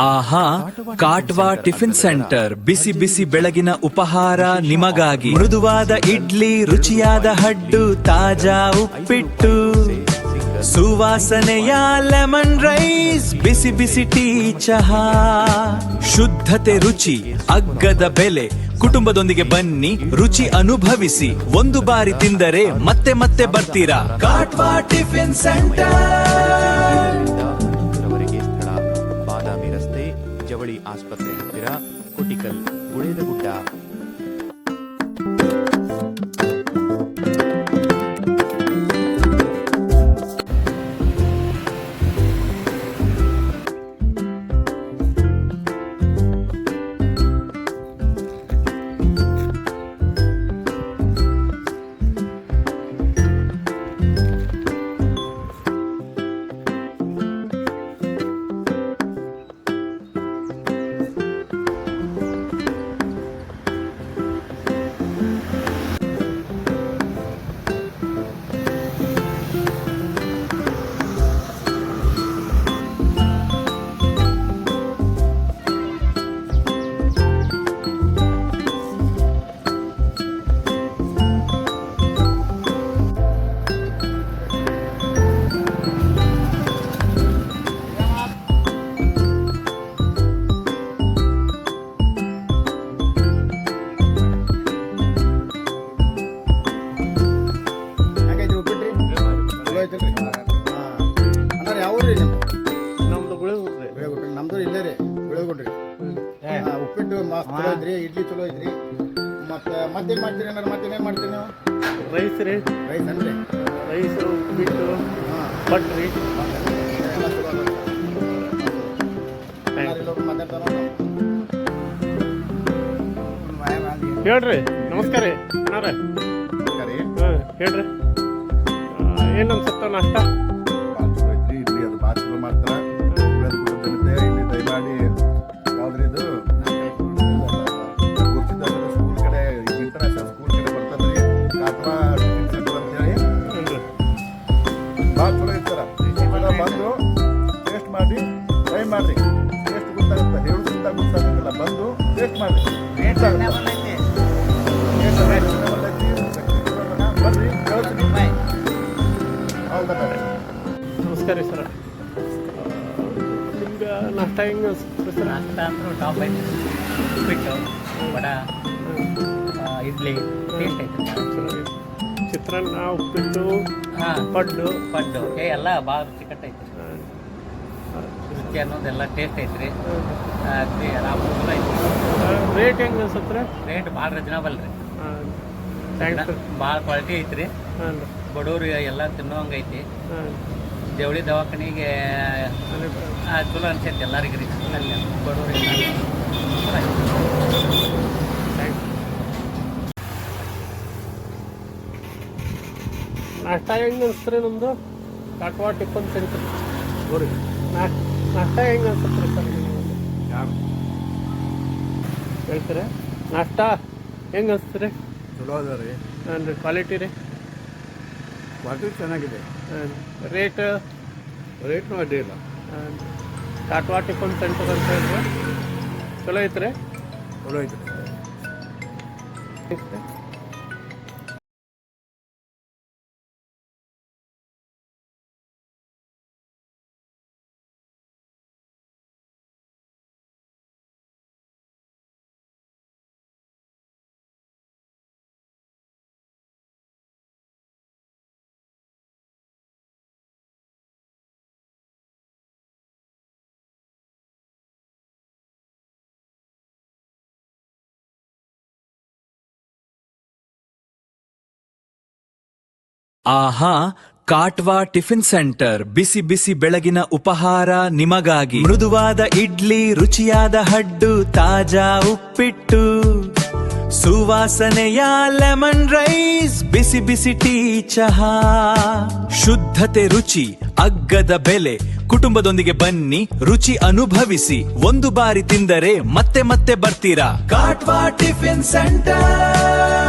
ಆಹಾ, ಕಾಟ್ವಾ tiffin centre ಬಿಸಿ ಬಿಸಿ ಬೆಳಗಿನ ಉಪಹಾರ ನಿಮಗಾಗಿ. ಮೃದುವಾದ ಇಡ್ಲಿ, ರುಚಿಯಾದ ಹಡ್ಡು, ತಾಜಾ ಉಪ್ಪಿಟ್ಟು, ಸುವಾಸನೆಯ ಲೆಮನ್ ರೈಸ್, ಬಿಸಿ ಬಿಸಿ ಟೀ ಚಹಾ. ಶುದ್ಧತೆ ರುಚಿ, ಅಗ್ಗದ ಬೆಲೆ. ಕುಟುಂಬದೊಂದಿಗೆ ಬನ್ನಿ, ರುಚಿ ಅನುಭವಿಸಿ. ಒಂದು ಬಾರಿ ತಿಂದರೆ ಮತ್ತೆ ಮತ್ತೆ ಬರ್ತೀರಾ. ಕಾಟ್ವಾ ಟಿಫಿನ್ ಸೆಂಟರ್. ಸ್ಥಳ ಬಾದಾಮಿ ರಸ್ತೆ, ಜವಳಿ ಆಸ್ಪತ್ರೆ ಹತ್ತಿರ, ಕುಟಿಕಲ್, ಗುಳೇದಗುಡ್ಡ. ನಮ್ದು ಇಲ್ಲೇ ರೀ ಬೆಳಗುಡ್ರಿ. ಉಪ್ಪಿಟ್ಟು ಮಸ್ತ್ ಚಲೋ ಐತ್ರಿ, ಇಡ್ಲಿ ಚಲೋ ಐತ್ರಿ. ಮತ್ತೇನು ಮಾಡ್ತೀರಿ ಅಣ್ಣ? ಮತ್ತೇನೇನು ಮಾಡ್ತೀರಿ ನೀವು? ರೈಸ್ ರೀ, ರೈಸ್ ಅನ್ರಿ, ರೈಸು, ಉಪ್ಪಿಟ್ಟು, ಬಟ್ರಿ ಎಲ್ಲ ಚಲೋ ಹೇಳ್ರಿ. ನಮಸ್ಕಾರ ರೀ ಅಣ್ಣಾರ. ಹೇಳ್ರಿ, ಏನು ಅನ್ಸುತ್ತ ನಾಷ್ಟ? ಇಲ್ಲಿ ಅದು ಭಾಳ ಚಲೋ ಮಾಡ್ತಾರೆ. ಜನತೆ ಇಲ್ಲಿ ದಯಮಾಡಿ ಯಾವ್ದ್ರಿ ಇದು ಸ್ಕೂಲ್ ಕಡೆ, ಇಂಟರ್ನ್ಯಾಷನಲ್ ಸ್ಕೂಲ್ ಕಡೆ ಬರ್ತದ್ರಿ, ಕಾಟ್ವಾ ಟಿಫಿನ್ ಸೆಂಟರ್ ಅಂತೇಳಿ ಭಾಳ ಚಲೋ ಇರ್ತಾರ. ಬಂದು ಟೇಸ್ಟ್ ಮಾಡಿ, ಟ್ರೈ ಮಾಡ್ರಿ. ಟೇಸ್ಟ್ ಗೊತ್ತಾಗುತ್ತೆ, ಹೇಳೋದ್ರಿಂದ ಗೊತ್ತಾಗಲ್ಲ. ಬಂದು ಟೇಸ್ಟ್ ಮಾಡ್ರಿ, ಬರ್ರಿ, ಹೇಳ್ತೀನಿ. ನಮಸ್ಕಾರ ರೀ ಸರ. ನಿಮ್ಗೆ ನಾಷ್ಟ ಹೆಂಗೆ ಸರ್? ನಾಷ್ಟ ಅಂದ್ರೆ ಟಾಪ್ ಐತಿ. ಉಪ್ಪಿಟ್ಟು, ವಡ, ಇಡ್ಲಿ ಟೇಸ್ಟ್ ಐತೆ. ಚಲೋ ಐತಿ. ಚಿತ್ರಾನ್ನ, ಉಪ್ಪಿಟ್ಟು, ಹಾಂ, ಪಡ್ಡು ಎಲ್ಲ ಭಾಳ ರುಚಿಕಟ್ಟ ಐತಿ. ರುಚಿ ಅನ್ನೋದೆಲ್ಲ ಟೇಸ್ಟ್ ಐತ್ರಿ. ಚಲೋ ಐತಿ. ರೇಟ್ ಹೆಂಗೆ ಅನ್ಸತ್ರೆ? ರೇಟ್ ಭಾಳ ರೀಸನಬಲ್ ರೀ. ಥ್ಯಾಂಕ್ಸ್. ಭಾಳ ಕ್ವಾಲಿಟಿ ಐತ್ರಿ. ಹಾಂ ಬಡವ್ರು ಎಲ್ಲ ತಿನ್ನೋಂಗೆ ಐತಿ. ಹಾಂ, ದೇವಳಿ ದವಾಖಾನಿಗೆ ಚಲೋ ಅನ್ಸೈತಿ ಎಲ್ಲರಿಗೂ ರೀ. ಅಲ್ಲಿ ಬಡವ್ರಿಗೆ ನಾಷ್ಟ ಹೆಂಗೆ ಅನ್ಸ್ತಾರೆ ನಮ್ಮದು ಕಾಟ್ವಾ ಟಿಫನ್ ಸೆಂಟರ್? ನಾಷ್ಟ ಹೆಂಗೆ ಅನ್ಸುತ್ತೆ ಸರ್ ನಿಮಗೆ? ಹೇಳ್ತೀರಾ? ನಾಷ್ಟ ಹೆಂಗೆ ಅನಿಸ್ತೀರಿ? ಚಲೋ ಅದ ರೀ. ಹಾಂ ರೀ. ಕ್ವಾಲಿಟಿ ರೀ? ಕ್ವಾಲಿಟಿ ಚೆನ್ನಾಗಿದೆ. ಹಾಂ. ರೇಟ್ನೂ ಅಡ್ಡಿ ಇಲ್ಲ. ಹಾಂ. ಕಾಟ್ವಾ ಟಿಫನ್ ಸೆಂಟರ್ ಅಂತ ಹೇಳಿದ್ರೆ ಚಲೋ ಐತ್ರಿ? ಚಲೋ ಐತ್ರಿ. ಆಹಾ, ಕಾಟ್ವಾ ಟಿಫಿನ್ ಸೆಂಟರ್ ಬಿಸಿ ಬಿಸಿ ಬೆಳಗಿನ ಉಪಹಾರ ನಿಮಗಾಗಿ. ಮೃದುವಾದ ಇಡ್ಲಿ, ರುಚಿಯಾದ ಹಡ್ಡು, ತಾಜಾ ಉಪ್ಪಿಟ್ಟು, ಸುವಾಸನೆಯ ಲೆಮನ್ ರೈಸ್, ಬಿಸಿ ಬಿಸಿ ಟೀ ಚಹಾ. ಶುದ್ಧತೆ ರುಚಿ, ಅಗ್ಗದ ಬೆಲೆ. ಕುಟುಂಬದೊಂದಿಗೆ ಬನ್ನಿ, ರುಚಿ ಅನುಭವಿಸಿ. ಒಂದು ಬಾರಿ ತಿಂದರೆ ಮತ್ತೆ ಮತ್ತೆ ಬರ್ತೀರಾ. ಕಾಟ್ವಾ ಟಿಫಿನ್ ಸೆಂಟರ್.